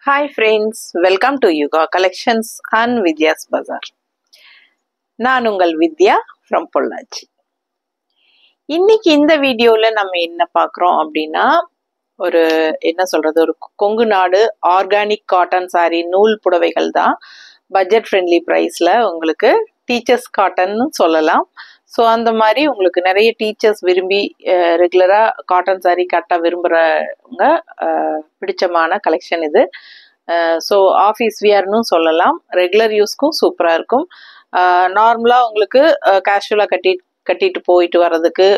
Hi friends, welcome to Yuga Collections and Vidya's Bazaar. நான் உங்கள் வித்யா from Pollachi. இன்னைக்கு இந்த வீடியோல நம்ம என்ன பார்க்குறோம் அப்படின்னா ஒரு கொங்கு நாடு ஆர்கானிக் காட்டன் சாரி நூல் புடவைகள் தான் பட்ஜெட் ஃப்ரெண்ட்லி ப்ரைஸில் உங்களுக்கு டீச்சர்ஸ் காட்டன்னு சொல்லலாம். ஸோ அந்த மாதிரி உங்களுக்கு நிறைய டீச்சர்ஸ் விரும்பி ரெகுலராக காட்டன் சாரி கட்ட விரும்புகிறவங்க பிடிச்சமான கலெக்ஷன் இது. ஸோ ஆஃபீஸ் வியர்னு சொல்லலாம், ரெகுலர் யூஸ்க்கும் சூப்பராக இருக்கும். நார்மலாக உங்களுக்கு கேஷுவலாக கட்டிட்டு போயிட்டு வர்றதுக்கு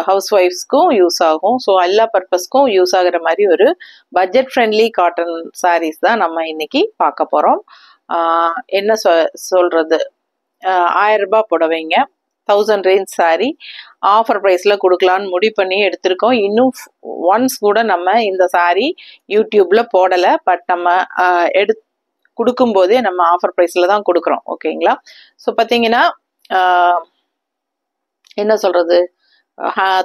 ஹவுஸ் ஒய்ஃப்ஸ்க்கும் யூஸ் ஆகும். ஸோ எல்லா பர்பஸ்க்கும் யூஸ் ஆகிற மாதிரி ஒரு பட்ஜெட் ஃப்ரெண்ட்லி காட்டன் சாரீஸ் தான் நம்ம இன்னைக்கு பார்க்க போகிறோம். என்ன சொல்கிறது, 1000 ரூபாய் புடவைங்க, 1000 ரேஞ்ச் சாரி ஆஃபர் ப்ரைஸில் கொடுக்கலான்னு முடிவு பண்ணி எடுத்திருக்கோம். இன்னும் ஒன்ஸ் கூட நம்ம இந்த சாரி யூடியூப்பில் போடலை, பட் நம்ம கொடுக்கும்போதே நம்ம ஆஃபர் ப்ரைஸில் தான் கொடுக்குறோம். ஓகேங்களா? ஸோ பார்த்தீங்கன்னா என்ன சொல்கிறது,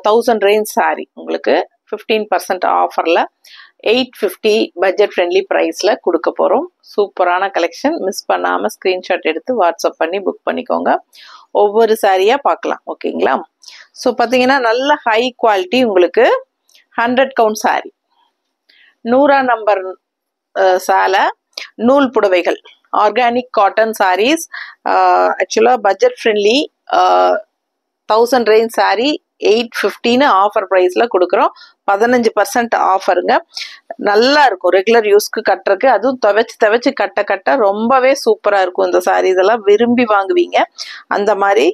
1000 ரேஞ்ச் சாரி உங்களுக்கு 15% ஆஃபரில் 850 பட்ஜெட் ஃப்ரெண்ட்லி ப்ரைஸில் கொடுக்க போகிறோம். சூப்பரான கலெக்ஷன், மிஸ் பண்ணாமல் ஸ்க்ரீன்ஷாட் எடுத்து வாட்ஸ்அப் பண்ணி புக் பண்ணிக்கோங்க. ஒவ்வொரு சாரியாக பார்க்கலாம். ஓகேங்களா? ஸோ பார்த்தீங்கன்னா நல்ல ஹை குவாலிட்டி உங்களுக்கு 100 கவுண்ட் சாரி, 100 நம்பர் சேலை நூல் புடவைகள், ஆர்கானிக் காட்டன் சாரீஸ். ஆக்சுவலாக budget friendly 1000 range sari 850 offer ப்ரைஸில் கொடுக்குறோம். 15% ஆஃபருங்க. நல்லா இருக்கும் ரெகுலர் யூஸ்க்கு கட்டுறதுக்கு, அதுவும் துவைச்சு கட்ட ரொம்பவே சூப்பராக இருக்கும் இந்த சாரீ. இதெல்லாம் விரும்பி வாங்குவீங்க. அந்த மாதிரி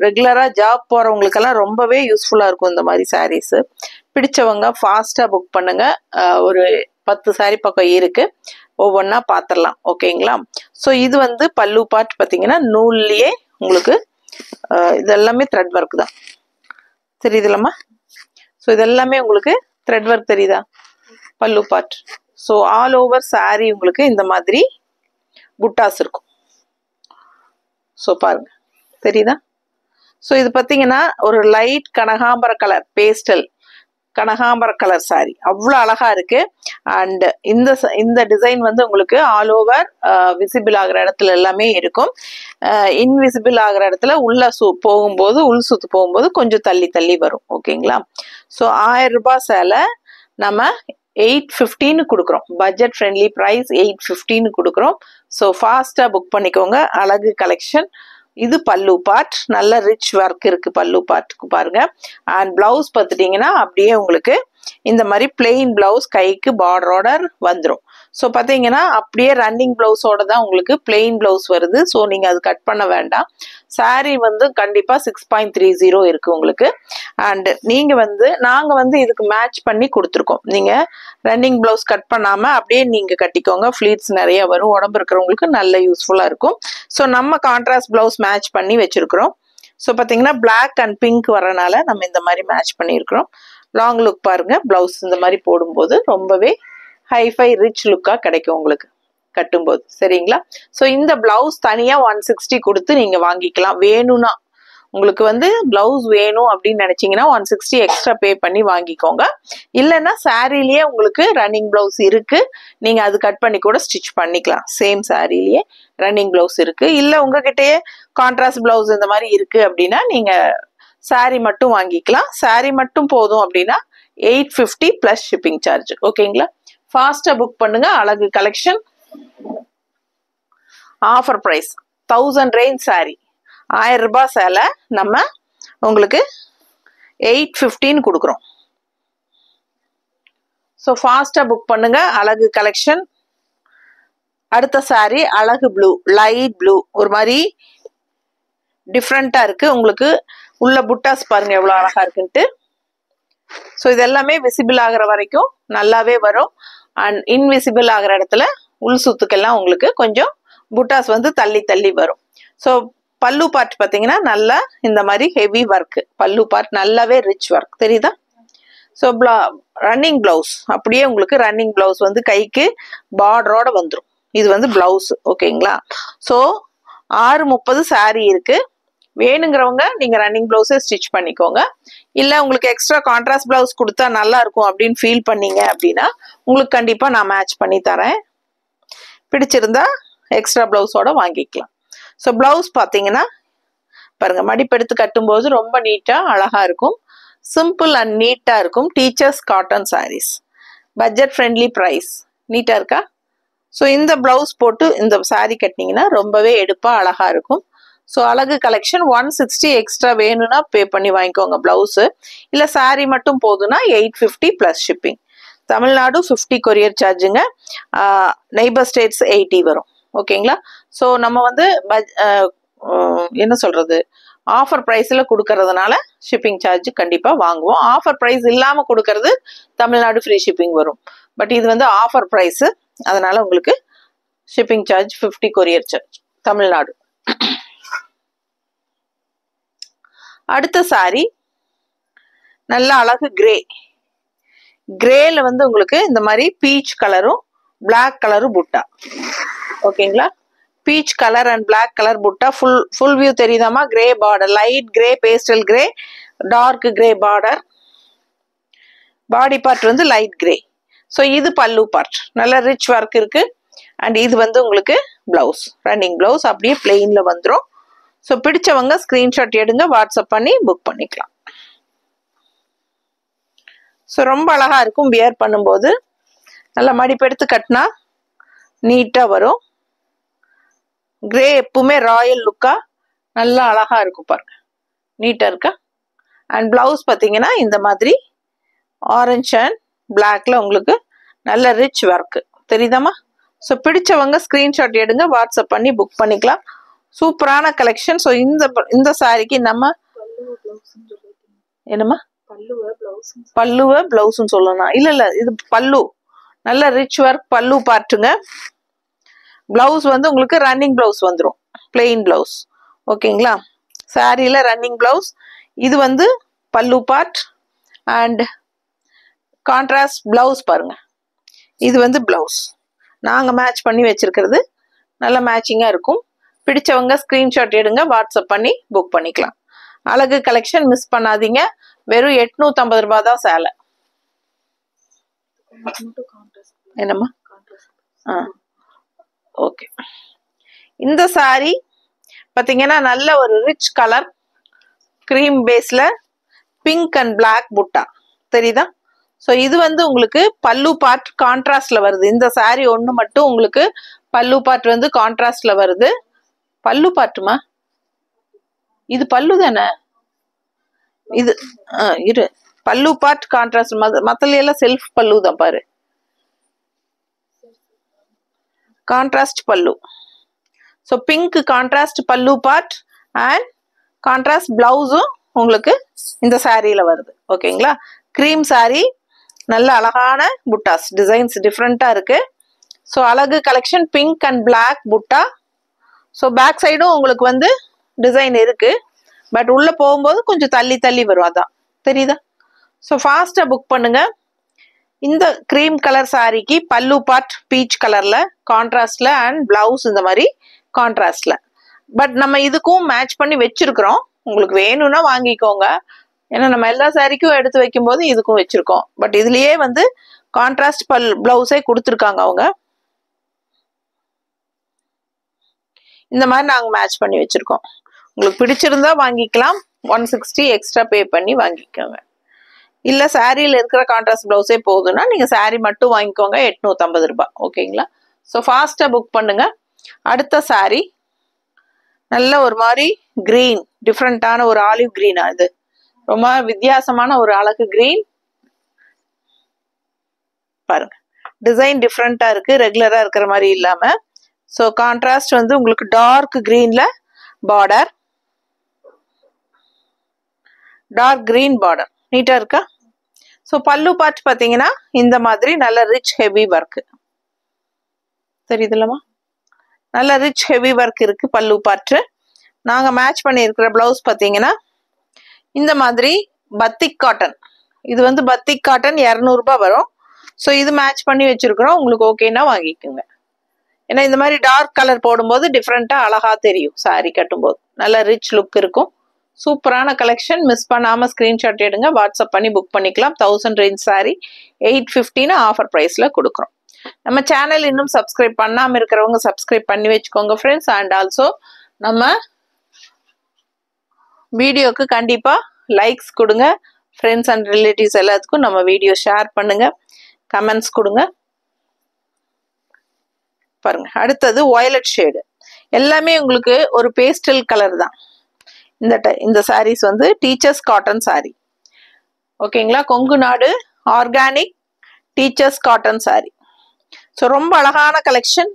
ரெகுலராக ஜாப் போகிறவங்களுக்கெல்லாம் ரொம்பவே யூஸ்ஃபுல்லாக இருக்கும் இந்த மாதிரி சாரீஸு. பிடிச்சவங்க ஃபாஸ்ட்டாக புக் பண்ணுங்க. ஒரு 10 சாரீ பக்கம் இருக்குது, ஒவ்வொன்றா பார்த்துடலாம். ஓகேங்களா? ஸோ இது வந்து பல்லு பார்ட் பார்த்தீங்கன்னா நூல்லையே உங்களுக்கு இதெல்லாமே த்ரெட் ஒர்க் தான் தெரியுதுலம்மா. ஸோ இதெல்லாமே உங்களுக்கு த்ரெட் ஒர்க் தெரியுதா, பல்லு part. So all over sorry உங்களுக்கு இந்த மாதிரி புட்டாஸ் இருக்கும். ஸோ பாருங்க, தெரியுதா? ஸோ இது பார்த்தீங்கன்னா ஒரு லைட் கனகாம்பர கலர், பேஸ்டல் கனகாம்பர கலர் சாரி, அவ்வளோ அழகா இருக்கு. அண்ட் இந்த டிசைன் வந்து உங்களுக்கு ஆல் ஓவர் விசிபிள் ஆகிற இடத்துல எல்லாமே இருக்கும். இன்விசிபிள் ஆகிற இடத்துல உள்ள போகும்போது, உள் சுத்து போகும்போது கொஞ்சம் தள்ளி வரும். ஓகேங்களா? ஸோ 1000 ரூபாய் சேலை நம்ம 850 கொடுக்குறோம். பட்ஜெட் ஃப்ரெண்ட்லி ப்ரைஸ் 850 கொடுக்குறோம். ஸோ ஃபாஸ்ட்டாக புக் பண்ணிக்கோங்க. அழகு கலெக்ஷன். இது பல்லு பார்ட், நல்ல ரிச் ஒர்க் இருக்கு பல்லு பார்ட்டுக்கு பாருங்க. அண்ட் பிளவுஸ் பார்த்துட்டீங்கன்னா அப்படியே உங்களுக்கு இந்த மாதிரி பிளெயின் பிளவுஸ், கைக்கு பார்டரோட வந்துடும். ஸோ பார்த்தீங்கன்னா அப்படியே ரன்னிங் பிளவுஸோட தான் உங்களுக்கு பிளெயின் பிளவுஸ் வருது. ஸோ நீங்கள் அது கட் பண்ண வேண்டாம். சாரீ வந்து கண்டிப்பாக 6.30 இருக்கு உங்களுக்கு. அண்ட் நாங்கள் வந்து இதுக்கு மேட்ச் பண்ணி கொடுத்துருக்கோம். நீங்கள் ரன்னிங் பிளவுஸ் கட் பண்ணாமல் அப்படியே நீங்கள் கட்டிக்கோங்க. ஃப்ளீட்ஸ் நிறைய வரும், உடம்பு இருக்கிறவங்களுக்கு நல்ல யூஸ்ஃபுல்லாக இருக்கும். ஸோ நம்ம கான்ட்ராஸ்ட் பிளவுஸ் மேட்ச் பண்ணி வச்சிருக்கிறோம். ஸோ பார்த்தீங்கன்னா பிளாக் அண்ட் பிங்க் வரனால நம்ம இந்த மாதிரி மேட்ச் பண்ணியிருக்கிறோம். லாங் லுக் பாருங்க, பிளவுஸ் இந்த மாதிரி போடும்போது ரொம்பவே ஹைஃபை ரிச் லுக்காக கிடைக்கும் உங்களுக்கு கட்டும்போது. சரிங்களா? ஸோ இந்த பிளவுஸ் தனியாக 160 கொடுத்து நீங்கள் வாங்கிக்கலாம். வேணும்னா உங்களுக்கு வந்து பிளவுஸ் வேணும் அப்படின்னு நினைச்சீங்கன்னா 160 எக்ஸ்ட்ரா பே பண்ணி வாங்கிக்கோங்க. இல்லைன்னா சாரிலேயே உங்களுக்கு ரன்னிங் பிளவுஸ் இருக்கு, நீங்க அது கட் பண்ணி கூட ஸ்டிச் பண்ணிக்கலாம். சேம் சாரிலேயே ரன்னிங் பிளவுஸ் இருக்கு. இல்லை உங்ககிட்டயே கான்ட்ராஸ்ட் பிளவுஸ் இந்த மாதிரி இருக்கு அப்படின்னா நீங்க சாரி மட்டும் வாங்கிக்கலாம். சாரி மட்டும் போதும் அப்படின்னா 850 பிளஸ் ஷிப்பிங் சார்ஜ். ஓகேங்களா? ஃபாஸ்டா புக் பண்ணுங்க. அழகு collection, offer price 1000 range sari 1000 ரூபாய் சேலை நம்ம உங்களுக்கு 850 கொடுக்குறோம். ஸோ ஃபாஸ்டா புக் பண்ணுங்க. அழகு கலெக்ஷன். அடுத்த சாரி அழகு ப்ளூ, லைட் ப்ளூ, ஒரு மாதிரி டிஃப்ரெண்டா இருக்கு. உங்களுக்கு உள்ள புட்டாஸ் பாருங்க எவ்வளவு அழகா இருக்குன்ட்டு. ஸோ இது எல்லாமே விசிபிள் ஆகிற வரைக்கும் நல்லாவே வரும். அண்ட் இன்விசிபிள் ஆகிற இடத்துல உள் சுத்துக்கெல்லாம் உங்களுக்கு கொஞ்சம் புட்டாஸ் வந்து தள்ளி வரும். ஸோ பல்லு பார்ட் பார்த்தீங்கன்னா நல்லா இந்த மாதிரி ஹெவி ஒர்க். பல்லு பார்ட் நல்லாவே ரிச் ஒர்க் தெரியுதா? ஸோ ரன்னிங் பிளவுஸ் அப்படியே உங்களுக்கு ரன்னிங் பிளவுஸ் வந்து கைக்கு பார்டரோட வந்துடும். இது வந்து பிளவுஸ். ஓகேங்களா? ஸோ 630 சாரி இருக்கு. வேணுங்கிறவங்க நீங்க ரன்னிங் பிளவுஸே ஸ்டிச் பண்ணிக்கோங்க. இல்ல உங்களுக்கு எக்ஸ்ட்ரா கான்ட்ராஸ்ட் பிளவுஸ் கொடுத்தா நல்லா இருக்கும் அப்படின்னு ஃபீல் பண்ணீங்க அப்படின்னா உங்களுக்கு கண்டிப்பா நான் மேட்ச் பண்ணி தரேன். பிடிச்சிருந்தா எக்ஸ்ட்ரா பிளவுஸோட வாங்கிக்கலாம். ஸோ பிளவுஸ் பார்த்தீங்கன்னா பாருங்க, மடிப்பெடுத்து கட்டும்போது ரொம்ப நீட்டா அழகா இருக்கும். சிம்பிள் அண்ட் நீட்டா இருக்கும். Teachers cotton saris, budget friendly price. நீட்டா இருக்கா? ஸோ இந்த பிளவுஸ் போட்டு இந்த சாரீ கட்டினீங்கன்னா ரொம்பவே எடுப்பா அழகா இருக்கும். ஸோ அழகு கலெக்ஷன் 160 எக்ஸ்ட்ரா வேணும்னா பே பண்ணி வாங்கிக்கோங்க பிளவுஸு. இல்லை சாரீ மட்டும் போதுன்னா 850 ப்ளஸ் ஷிப்பிங். தமிழ்நாடு 50 கொரியர் சார்ஜுங்க. நெய்பர் ஸ்டேட்ஸ் 80 வரும். ஓகேங்களா? ஸோ நம்ம வந்து என்ன சொல்றது, ஆஃபர் ப்ரைஸில் கொடுக்கறதுனால ஷிப்பிங் சார்ஜ் கண்டிப்பாக வாங்குவோம். ஆஃபர் ப்ரைஸ் இல்லாமல் கொடுக்கறது தமிழ்நாடு ஃப்ரீ ஷிப்பிங் வரும். பட் இது வந்து ஆஃபர் ப்ரைஸு, அதனால உங்களுக்கு shipping charge 50 courier charge Tamil Nadu. அடுத்த சாரி நல்ல அழகு கிரே. கிரேல வந்து உங்களுக்கு இந்த மாதிரி பீச் கலரும் பிளாக் கலரும் புட்டா. ஓகேங்களா? Peach colour and black colour புட்டா. ஃபுல் வியூ தெரியுதாமா? Grey border, light grey, pastel grey, dark grey border. Body part வந்து லைட் கிரே. ஸோ இது பல்லு பார்ட், நல்ல ரிச் ஒர்க் இருக்கு. அண்ட் இது வந்து உங்களுக்கு பிளவுஸ், ரன்னிங் பிளவுஸ் அப்படியே பிளெயின்ல வந்துடும். ஸோ பிடிச்சவங்க ஸ்கிரீன்ஷாட் எடுங்க, வாட்ஸ்அப் பண்ணி புக் பண்ணிக்கலாம். ஸோ ரொம்ப அழகா இருக்கும் வியர் பண்ணும்போது. நல்லா மடிப்பெடுத்து கட்டினா நீட்டா வரும். கிரே எப்பவுமே ராயல் லுக்கா நல்லா அழகா இருக்கும். பாருங்க, நீட்டா இருக்கா? அண்ட் பிளவுஸ் பார்த்தீங்கன்னா இந்த மாதிரி ஆரஞ்ச் அண்ட் பிளாக்ல உங்களுக்கு நல்ல ரிச் ஒர்க் தெரியுதாமா? ஸோ பிடிச்சவங்க ஸ்கிரீன்ஷாட் எடுங்க, வாட்ஸ்அப் பண்ணி புக் பண்ணிக்கலாம். சூப்பரான கலெக்ஷன். ஸோ இந்த சாரிக்கு நம்ம என்னமா பல்லுவ பிளவுஸ்ன்னு சொல்லணும். இல்ல இது பல்லு, நல்ல ரிச் ஒர்க் பல்லு பார்ட்டுங்க. பிளவுஸ் வந்து உங்களுக்கு ரன்னிங் பிளவுஸ் வந்துடும், பிளெயின் பிளவுஸ். ஓகேங்களா? சாரியில ரன்னிங் பிளவுஸ். இது வந்து பல்லு பார்ட் அண்ட் கான்ட்ராஸ்ட் பிளவுஸ். பாருங்க, இது வந்து பிளவுஸ் நாங்கள் மேட்ச் பண்ணி வச்சிருக்கிறது. நல்ல மேட்சிங்கா இருக்கும். பிடிச்சவங்க ஸ்கிரீன்ஷாட் எடுங்க, வாட்ஸ்அப் பண்ணி புக் பண்ணிக்கலாம். அழகு கலெக்ஷன் மிஸ் பண்ணாதீங்க. வெறும் 850 ரூபாய் தான் சேலை. என்னம்மா? ஓகே. இந்த சாரி பாத்தீங்கன்னா நல்ல ஒரு ரிச் கலர், கிரீம் பேஸ்ல பிங்க் அண்ட் பிளாக் புட்டா தெரியுதா? ஸோ இது வந்து உங்களுக்கு பல்லு பார்ட் கான்ட்ராஸ்ட்ல வருது. இந்த சாரி ஒன்று மட்டும் உங்களுக்கு பல்லு பார்ட் வந்து கான்ட்ராஸ்ட்ல வருது. பல்லு பார்ட்டுமா? இது பல்லு தானே? இது இரு, பல்லு பார்ட் கான்ட்ராஸ்ட். மத்தல எல்லாம் செல்ஃப் பல்லு தான் பாரு. கான்ட்ராஸ்ட் பல்லு. ஸோ பிங்க் கான்ட்ராஸ்ட் பல்லு பார்ட் அண்ட் கான்ட்ராஸ்ட் பிளவுஸும் உங்களுக்கு இந்த சாரியில வருது. ஓகேங்களா? கிரீம் சாரி, நல்ல அழகான புட்டாஸ், டிசைன்ஸ் டிஃப்ரெண்டா இருக்கு. ஸோ அழகு கலெக்ஷன் பிங்க் அண்ட் பிளாக் புட்டா. ஸோ பேக் சைடும் உங்களுக்கு வந்து டிசைன் இருக்கு. பட் உள்ள போகும்போது கொஞ்சம் தள்ளி தள்ளி வரும், அதான் தெரியுதா? ஸோ ஃபாஸ்டா புக் பண்ணுங்க. இந்த கிரீம் கலர் சாரிக்கு பல்லு பார்ட் பீச் கலர்ல கான்ட்ராஸ்ட்ல அண்ட் பிளவுஸ் இந்த மாதிரி கான்ட்ராஸ்ட்ல. பட் நம்ம இதுக்கும் மேட்ச் பண்ணி வச்சிருக்கிறோம். உங்களுக்கு வேணும்னா வாங்கிக்கோங்க. ஏன்னா நம்ம எல்லா சாரிக்கும் எடுத்து வைக்கும் போது இதுக்கும் வச்சிருக்கோம். பட் இதுலயே வந்து கான்ட்ராஸ்ட் பிளவுஸே கொடுத்துருக்காங்க அவங்க. இந்த மாதிரி நாங்க மேட்ச் பண்ணி வச்சிருக்கோம். உங்களுக்கு பிடிச்சிருந்தா வாங்கிக்கலாம். 160 எக்ஸ்ட்ரா பே பண்ணி வாங்கிக்கோங்க. இல்ல சாரியில இருக்கிற கான்ட்ராஸ்ட் பிளவுஸே போதும்னா நீங்க சாரி மட்டும் வாங்கிக்கோங்க, 850 ரூபாய். ஓகேங்களா? ஸோ ஃபாஸ்டா புக் பண்ணுங்க. அடுத்த சாரி நல்ல ஒரு மாதிரி கிரீன், டிஃப்ரெண்டான ஒரு ஆலிவ் கிரீனா. இது ரொம்ப வித்தியாசமான ஒரு அழகு கிரீன். பாருங்க, டிசைன் டிஃப்ரெண்டா இருக்கு, ரெகுலரா இருக்கிற மாதிரி இல்லாம. ஸோ கான்ட்ராஸ்ட் வந்து உங்களுக்கு டார்க் கிரீன்ல பார்டர், டார்க் கிரீன் பார்டர் நீட்டா இருக்கா? ஸோ பல்லு பார்ட் பார்த்தீங்கன்னா இந்த மாதிரி நல்ல ரிச் ஹெவி ஒர்க் தெரியுதுல்லமா? நல்ல ரிச் ஹெவி ஒர்க் இருக்கு பல்லு பார்ட். நாங்க மேட்ச் பண்ணி இருக்கிற பிளவுஸ் பார்த்தீங்கன்னா இந்த மாதிரி பத்திக் காட்டன். இது வந்து பத்திக் காட்டன் 200 ரூபாய் வரும். ஸோ இது மேட்ச் பண்ணி வச்சிருக்கிறோம். உங்களுக்கு ஓகேன்னா வாங்கிக்கோங்க. ஏன்னா இந்த மாதிரி டார்க் கலர் போடும்போது டிஃப்ரெண்டா அழகா தெரியும் சாரி கட்டும்போது. நல்ல ரிச் லுக் இருக்கும். சூப்பரான கலெக்ஷன். மிஸ் பண்ணாமல் ஸ்க்ரீன்ஷாட் எடுங்க, வாட்ஸ்அப் பண்ணி புக் பண்ணிக்கலாம். 1000 ரேஞ்ச் சாரி 850 ஆஃபர் ப்ரைஸில் கொடுக்குறோம். நம்ம சேனல் இன்னும் சப்ஸ்கிரைப் பண்ணாமல் இருக்கிறவங்க சப்ஸ்கிரைப் பண்ணி வச்சுக்கோங்க ஃப்ரெண்ட்ஸ். அண்ட் ஆல்சோ நம்ம வீடியோக்கு கண்டிப்பாக லைக்ஸ் கொடுங்க. ஃப்ரெண்ட்ஸ் அண்ட் ரிலேட்டிவ்ஸ் எல்லாத்துக்கும் நம்ம வீடியோ ஷேர் பண்ணுங்க, கமெண்ட்ஸ் கொடுங்க. பாருங்க, அடுத்தது வயலட் ஷேடு. எல்லாமே உங்களுக்கு ஒரு பேஸ்டல் கலர் தான். இந்த சாரீஸ் வந்து டீச்சர்ஸ் காட்டன் சாரி. ஓகேங்களா, கொங்கு நாடு organic teachers cotton sorry. So ரொம்ப அழகான கலெக்ஷன்,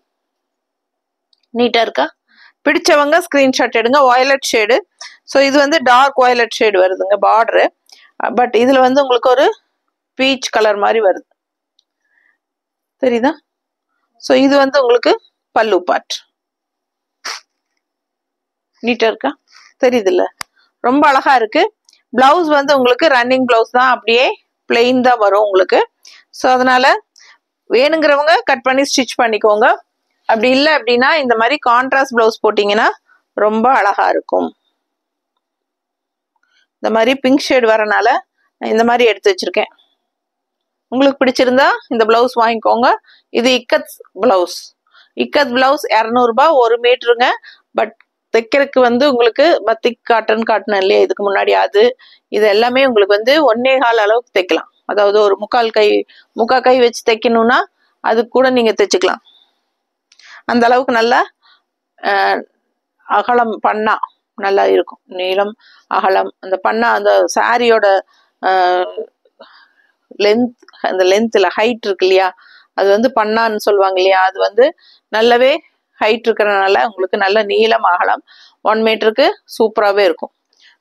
நீட்டா இருக்கா? பிடிச்சவங்க ஸ்கிரீன்ஷாட் எடுங்க. Violet shade. ஸோ இது வந்து டார்க் வயலட் ஷேடு வருதுங்க பார்டரு. பட் இதுல வந்து உங்களுக்கு ஒரு பீச் கலர் மாதிரி வருது, தெரியுதா? ஸோ இது வந்து உங்களுக்கு பல்லு பார்ட். நீட்டா இருக்கா? தெரியுது இல்ல? ரொம்ப அழகா இருக்கு. பிளவுஸ் வந்து உங்களுக்கு ரன்னிங் பிளவுஸ் தான், அப்படியே பிளெயின் தான் வரும் உங்களுக்கு. ஸோ அதனால வேணுங்கிறவங்க கட் பண்ணி ஸ்டிச் பண்ணிக்கோங்க. அப்படி இல்லை அப்படின்னா இந்த மாதிரி கான்ட்ராஸ்ட் பிளவுஸ் போட்டிங்கன்னா ரொம்ப அழகா இருக்கும். இந்த மாதிரி பிங்க் ஷேட் வரனால இந்த மாதிரி எடுத்து வச்சிருக்கேன். உங்களுக்கு பிடிச்சிருந்தா இந்த பிளவுஸ் வாங்கிக்கோங்க. இது இக்கத் பிளவுஸ். இக்கத் பிளவுஸ் 200 ரூபாய் 1 மீட்டருங்க. பட் தைக்கிறதுக்கு வந்து உங்களுக்கு பத்திக் காட்டன் காட்டின இல்லையா இதுக்கு முன்னாடி, அது இது எல்லாமே உங்களுக்கு வந்து 1.25 அளவுக்கு தைக்கலாம். அதாவது ஒரு முக்கால் கை வச்சு தைக்கணும்னா அது கூட நீங்க தைச்சுக்கலாம். அந்த அளவுக்கு நல்லா அகலம் பண்ணா நல்லா இருக்கும். நீளம் அகலம் அந்த பண்ணா அந்த சாரியோட லென்த், அந்த லென்த்ல ஹைட் இருக்கு இல்லையா, அது வந்து பண்ணான்னு சொல்லுவாங்க இல்லையா, அது வந்து நல்லாவே ஹைட் இருக்கிறதுனால உங்களுக்கு நல்ல நீளம் அகலம் 1 மீட்டருக்கு சூப்பராகவே இருக்கும்.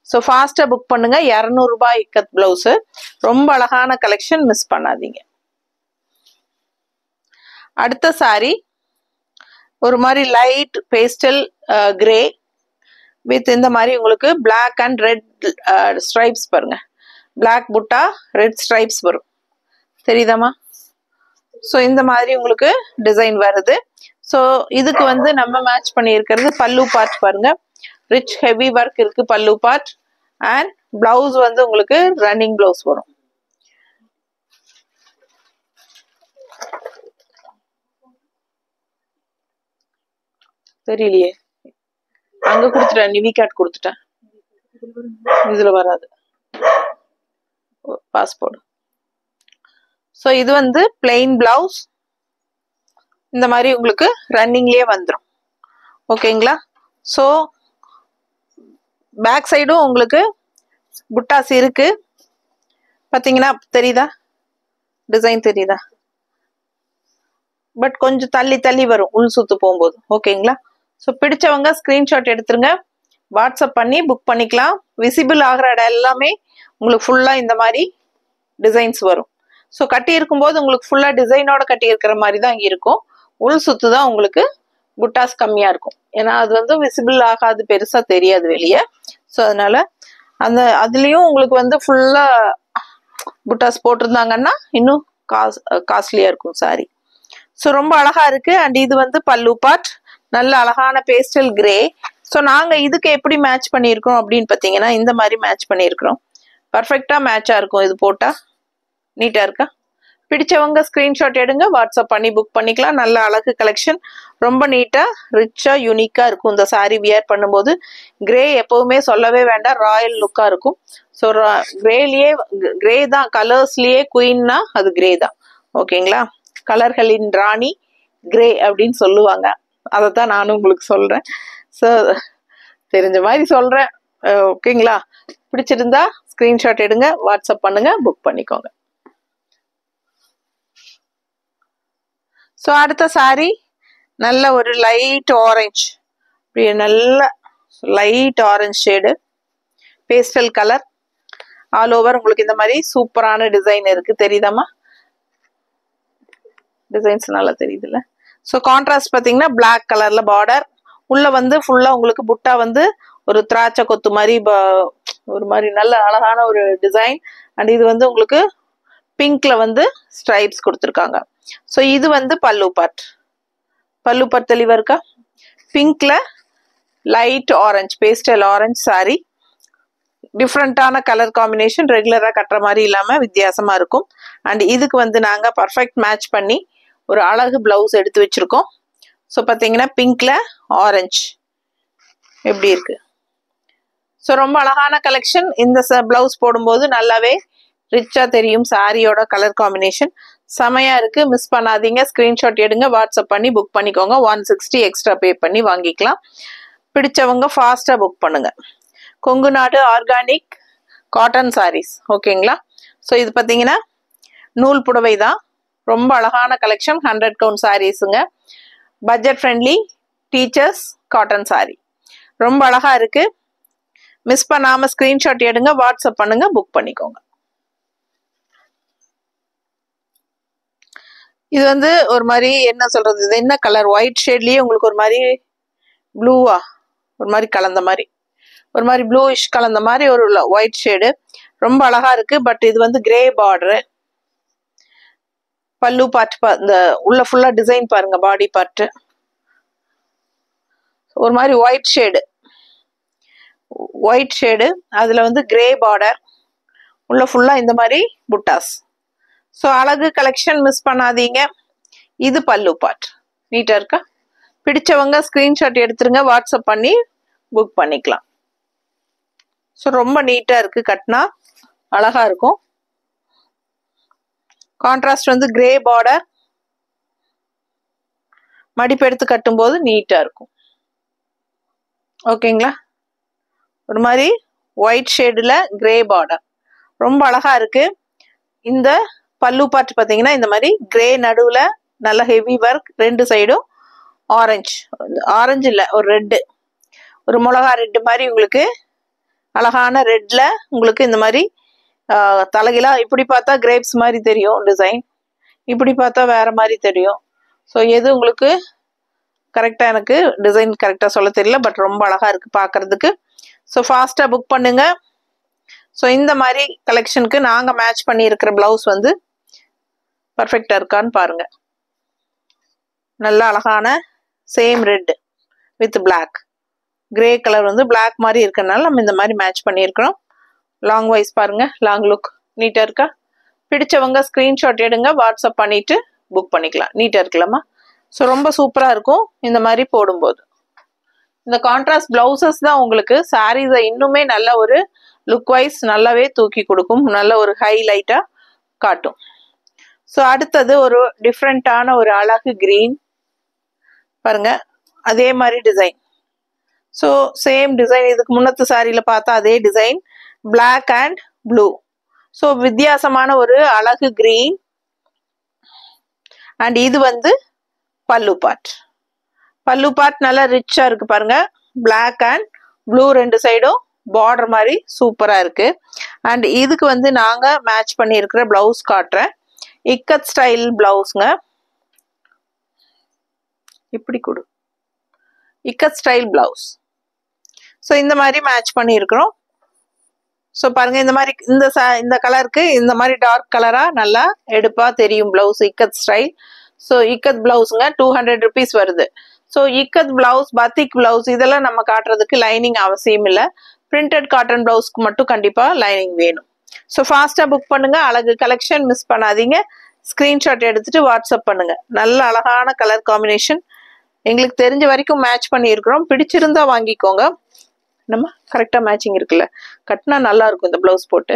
ஸோ ஃபாஸ்ட்டாக புக் பண்ணுங்க. 200 ரூபாய் இக்கத் பிளவுஸு. ரொம்ப அழகான கலெக்ஷன், மிஸ் பண்ணாதீங்க. அடுத்த சாரி ஒரு மாதிரி லைட் பேஸ்டல் கிரே வித் இந்த மாதிரி உங்களுக்கு பிளாக் அண்ட் ரெட் ஸ்ட்ரைப்ஸ். பாருங்க, பிளாக் புட்டா ரெட் ஸ்ட்ரைப்ஸ் வரும், தெரியுதாமா? ஸோ இந்த மாதிரி உங்களுக்கு டிசைன் வருது. ஸோ இதுக்கு வந்து நம்ம மேட்ச் பண்ணியிருக்கிறது பல்லு பார்ட். பாருங்க, ரிச் ஹெவி ஒர்க் இருக்கு பல்லு பார்ட். அண்ட் பிளவுஸ் வந்து உங்களுக்கு ரன்னிங் பிளவுஸ் வரும். தெரியலையே, அங்க கொடுத்துட்டேன், நிவி கார்டு கொடுத்துட்டேன், இதுல வராது பாஸ்போர்ட். ஸோ இது வந்து பிளெயின் பிளவுஸ். இந்த மாதிரி உங்களுக்கு ரன்னிங்லேயே வந்துடும். ஓகேங்களா? ஸோ பேக் சைடும் உங்களுக்கு புட்டாஸ் இருக்கு. பார்த்தீங்கன்னா தெரியுதா? டிசைன் தெரியுதா? பட் கொஞ்சம் தள்ளி தள்ளி வரும் உள் சுத்து போகும்போது. ஓகேங்களா? ஸோ பிடிச்சவங்க ஸ்கிரீன்ஷாட் எடுத்துருங்க, வாட்ஸ்அப் பண்ணி புக் பண்ணிக்கலாம். விசிபிள் ஆகிற இடம் எல்லாமே உங்களுக்கு ஃபுல்லாக இந்த மாதிரி டிசைன்ஸ் வரும். ஸோ கட்டி இருக்கும்போது உங்களுக்கு ஃபுல்லாக டிசைனோட கட்டி இருக்கிற மாதிரி தான் இருக்கும். உள் சுத்து தான் உங்களுக்கு புட்டாஸ் கம்மியாக இருக்கும். ஏன்னா அது வந்து விசிபிள் ஆகாது, பெருசாக தெரியாது வெளியே. ஸோ அதனால அதுலேயும் உங்களுக்கு வந்து ஃபுல்லாக புட்டாஸ் போட்டிருந்தாங்கன்னா இன்னும் காஸ்ட்லியாக இருக்கும் சாரி. ஸோ ரொம்ப அழகா இருக்கு. அண்ட் இது வந்து பல்லு பார்ட், நல்ல அழகான பேஸ்டல் கிரே. ஸோ நாங்கள் இதுக்கு எப்படி மேட்ச் பண்ணியிருக்கோம் அப்படின்னு பார்த்தீங்கன்னா இந்த மாதிரி மேட்ச் பண்ணியிருக்கிறோம். பர்ஃபெக்டாக மேட்சாக இருக்கும். இது போட்டால் நீட்டாக இருக்கா? பிடிச்சவங்க ஸ்க்ரீன்ஷாட் எடுங்க, வாட்ஸ்அப் பண்ணி புக் பண்ணிக்கலாம். நல்ல அழகு கலெக்ஷன், ரொம்ப நீட்டாக ரிச்சாக யூனிக்காக இருக்கும். இந்த சாரீ வியர் பண்ணும்போது கிரே எப்போவுமே சொல்லவே வேண்டாம், ராயல் லுக்காக இருக்கும். ஸோ கிரேலியே கிரே தான், கலர்ஸ்லேயே குயின்னா அது கிரே தான். ஓகேங்களா? கலர்களின் ராணி கிரே அப்படின்னு சொல்லுவாங்க. அதை தான் நானும் உங்களுக்கு சொல்கிறேன். ஸோ தெரிஞ்ச மாதிரி சொல்கிறேன். ஓகேங்களா? பிடிச்சிருந்தா ஸ்க்ரீன்ஷாட் எடுங்க, வாட்ஸ்அப் பண்ணுங்க, புக் பண்ணிக்கோங்க. ஸோ அடுத்த சாரி நல்ல ஒரு லைட் ஆரஞ்ச், நல்ல light orange shade, pastel colour. All over உங்களுக்கு இந்த மாதிரி சூப்பரான டிசைன் இருக்கு, தெரியுதாமா? டிசைன்ஸ் நல்லா தெரியுது இல்ல? ஸோ கான்ட்ராஸ்ட் பார்த்தீங்கன்னா பிளாக் கலர்ல பார்டர், உள்ள வந்து ஃபுல்லா உங்களுக்கு புட்டா வந்து ஒரு திராட்சை கொத்து மாதிரி ஒரு மாதிரி நல்ல அழகான ஒரு டிசைன். அண்ட் இது வந்து உங்களுக்கு பிங்க்ல வந்து ஸ்ட்ரைப்ஸ் கொடுத்துருக்காங்க. ஸோ இது வந்து பல்லு பார்ட். பல்லு பார்ட் தெளிவா இருக்கா? பிங்க்ல light orange, pastel orange sari. டிஃப்ரெண்ட்டான கலர் காம்பினேஷன், ரெகுலராக கட்டுற மாதிரி இல்லாமல் வித்தியாசமாக இருக்கும். அண்ட் இதுக்கு வந்து நாங்கள் பர்ஃபெக்ட் மேட்ச் பண்ணி ஒரு அழகு ப்ளவுஸ் எடுத்து வச்சுருக்கோம். ஸோ பார்த்தீங்கன்னா பிங்க்கில் ஆரஞ்சு எப்படி இருக்குது. ஸோ ரொம்ப அழகான கலெக்ஷன். இந்த ப்ளவுஸ் போடும்போது நல்லாவே ரிச்சாக தெரியும். சாரியோட கலர் காம்பினேஷன் செமையாக இருக்குது. மிஸ் பண்ணாதீங்க. ஸ்க்ரீன்ஷாட் எடுங்க, வாட்ஸ்அப் பண்ணி புக் பண்ணிக்கோங்க. 160 எக்ஸ்ட்ரா பே பண்ணி வாங்கிக்கலாம். பிடிச்சவங்க ஃபாஸ்ட்டாக புக் பண்ணுங்கள். கொங்கு நாடு ஆர்கானிக் காட்டன் சாரீஸ். ஓகேங்களா. ஸோ இது பார்த்தீங்கன்னா நூல் புடவை தான். ரொம்ப அழகான கலெக்ஷன். 100 கவுண்ட் சாரீஸுங்க. Budget friendly teachers cotton sari. ரொம்ப அழகாக இருக்குது. மிஸ் பண்ணாமல் ஸ்க்ரீன்ஷாட் எடுங்க, வாட்ஸ்அப் பண்ணுங்க, புக் பண்ணிக்கோங்க. இது வந்து ஒரு மாதிரி என்ன சொல்றது, இது என்ன கலர், ஒயிட் ஷேட்லயே உங்களுக்கு ஒரு மாதிரி ப்ளூவா ஒரு மாதிரி கலந்த மாதிரி, ஒரு மாதிரி ப்ளூயிஷ் கலந்த மாதிரி ஒரு ஒயிட் ஷேடு. ரொம்ப அழகா இருக்கு. பட் இது வந்து கிரே பார்டரு. பல்லு பார்ட் இந்த உள்ள ஃபுல்லா டிசைன் பாருங்க. பாடி பார்ட் ஒரு மாதிரி ஒயிட் ஷேடு, ஒயிட் ஷேடு. அதுல வந்து கிரே பார்டர், உள்ள ஃபுல்லா இந்த மாதிரி புட்டாஸ். ஸோ அழகு கலெக்ஷன், மிஸ் பண்ணாதீங்க. இது பல்லு பார்ட். நீட்டா இருக்கா? பிடிச்சவங்க ஸ்கிரீன்ஷாட் எடுத்துருங்க, வாட்ஸ்அப் பண்ணி புக் பண்ணிக்கலாம். ஸோ ரொம்ப நீட்டா இருக்கு. கட்டினா அழகா இருக்கும். கான்ட்ராஸ்ட் வந்து கிரே பார்டர். மடிப்பு எடுத்து கட்டும்போது நீட்டா இருக்கும். ஓகேங்களா. ஒரு மாதிரி ஒயிட் ஷேடுல கிரே பார்டர் ரொம்ப அழகா இருக்கு. இந்த பல்லு பார்ட் பார்த்தீங்கன்னா இந்த மாதிரி கிரே நடுவில் நல்ல ஹெவி ஒர்க். ரெண்டு சைடும் ஆரஞ்சு, ஆரஞ்சு இல்லை ஒரு ரெட்டு, ஒரு மிளகா ரெட்டு மாதிரி உங்களுக்கு அழகான ரெட்ல உங்களுக்கு இந்த மாதிரி தலைகிலா. இப்படி பார்த்தா கிரேப்ஸ் மாதிரி தெரியும் டிசைன், இப்படி பார்த்தா வேற மாதிரி தெரியும். ஸோ எது உங்களுக்கு கரெக்டாக, எனக்கு டிசைன் கரெக்டாக சொல்ல தெரியல, பட் ரொம்ப அழகா இருக்கு பார்க்கறதுக்கு. ஸோ ஃபாஸ்ட்டாக புக் பண்ணுங்க. ஸோ இந்த மாதிரி கலெக்ஷனுக்கு நாங்கள் மேட்ச் பண்ணி இருக்கிற பிளவுஸ் வந்து பர்ஃபெக்டாக இருக்கான்னு பாருங்க. நல்ல அழகான same red with black, grey colour வந்து பிளாக் மாதிரி இருக்கனால நம்ம இந்த மாதிரி மேட்ச் பண்ணியிருக்கிறோம். லாங் வைஸ் பாருங்க, லாங் லுக் நீட்டாக இருக்கா? பிடிச்சவங்க ஸ்க்ரீன்ஷாட் எடுங்க, வாட்ஸ்அப் பண்ணிட்டு புக் பண்ணிக்கலாம். நீட்டாக இருக்கலாமா? ஸோ ரொம்ப சூப்பராக இருக்கும் இந்த மாதிரி போடும்போது. இந்த கான்ட்ராஸ்ட் பிளவுசஸ் தான் உங்களுக்கு சாரீஸை இன்னுமே நல்ல ஒரு லுக் வைஸ் நல்லாவே தூக்கி கொடுக்கும், நல்ல ஒரு ஹைலைட்டாக காட்டும். ஸோ அடுத்தது ஒரு டிஃப்ரெண்ட்டான ஒரு அழகு கிரீன் பாருங்க. அதே மாதிரி டிசைன். ஸோ சேம் டிசைன், இதுக்கு முன்னத்து சாரியில் பார்த்தா அதே design, black and blue. So வித்தியாசமான ஒரு அழகு கிரீன். அண்ட் இது வந்து பல்லு பார்ட். பல்லு பார்ட் நல்லா ரிச்சா இருக்கு பாருங்க. பிளாக் அண்ட் ப்ளூ ரெண்டு சைடும் பார்டர் மாதிரி சூப்பரா இருக்கு. அண்ட் இதுக்கு வந்து நாங்க மேட்ச் பண்ணி இருக்கிற பிளவுஸ் காட்டுறேன். இக்கத் ஸ்டைல் பிளவுஸ்ங்க. இப்படி கொடு, இக்கத் ஸ்டைல் பிளவுஸ். ஸோ இந்த மாதிரி மேட்ச் பண்ணி இருக்கிறோம். ஸோ பாருங்க, இந்த மாதிரி இந்த கலருக்கு இந்த மாதிரி டார்க் கலரா நல்லா எடுப்பா தெரியும் blouse. Ikat style. So ikat பிளவுஸுங்க 200 rupees வருது. So ikat blouse, batik blouse இதெல்லாம் நம்ம காட்டுறதுக்கு லைனிங் அவசியம் இல்லை. பிரிண்டட் காட்டன் பிளவுஸ்க்கு மட்டும் கண்டிப்பா லைனிங் வேணும். ஸோ ஃபாஸ்டா புக் பண்ணுங்க. அழகு கலெக்ஷன் மிஸ் பண்ணாதீங்க. ஸ்கிரீன்ஷாட் எடுத்துட்டு வாட்ஸ்அப் பண்ணுங்க. நல்ல அழகான கலர் காம்பினேஷன் எங்களுக்கு தெரிஞ்ச வரைக்கும் மேட்ச் பண்ணி இருக்கிறோம். பிடிச்சிருந்தா வாங்கிக்கோங்க. நம்ம கரெக்டா மேட்சிங் இருக்குல்ல, கட்டினா நல்லா இருக்கும் இந்த பிளவுஸ் போட்டு.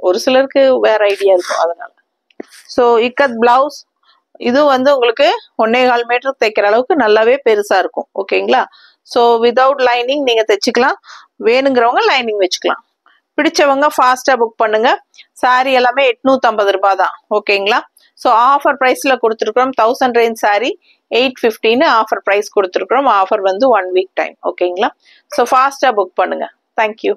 ஒரு சிலருக்கு வேற ஐடியா இருக்கும் அதனால. ஸோ இக்கத் பிளவுஸ் இது வந்து உங்களுக்கு 1.25 மீட்டர் தைக்கிற அளவுக்கு நல்லாவே பெருசா இருக்கும். ஓகேங்களா. ஸோ விதவுட் லைனிங் நீங்க தைச்சிக்கலாம். வேணுங்கிறவங்க லைனிங் வச்சுக்கலாம். பிடிச்சவங்க ஃபாஸ்டா புக் பண்ணுங்க. சாரி எல்லாமே 850 ரூபாய் தான். ஓகேங்களா. ஸோ ஆஃபர் ப்ரைஸ்ல கொடுத்துருக்கோம். 1000 ரேஞ்ச் சாரி 850 ஆஃபர் ப்ரைஸ் கொடுத்துருக்கோம். ஆஃபர் வந்து 1 வீக் டைம். ஓகேங்களா. ஸோ ஃபாஸ்டா புக் பண்ணுங்க. தேங்க்யூ.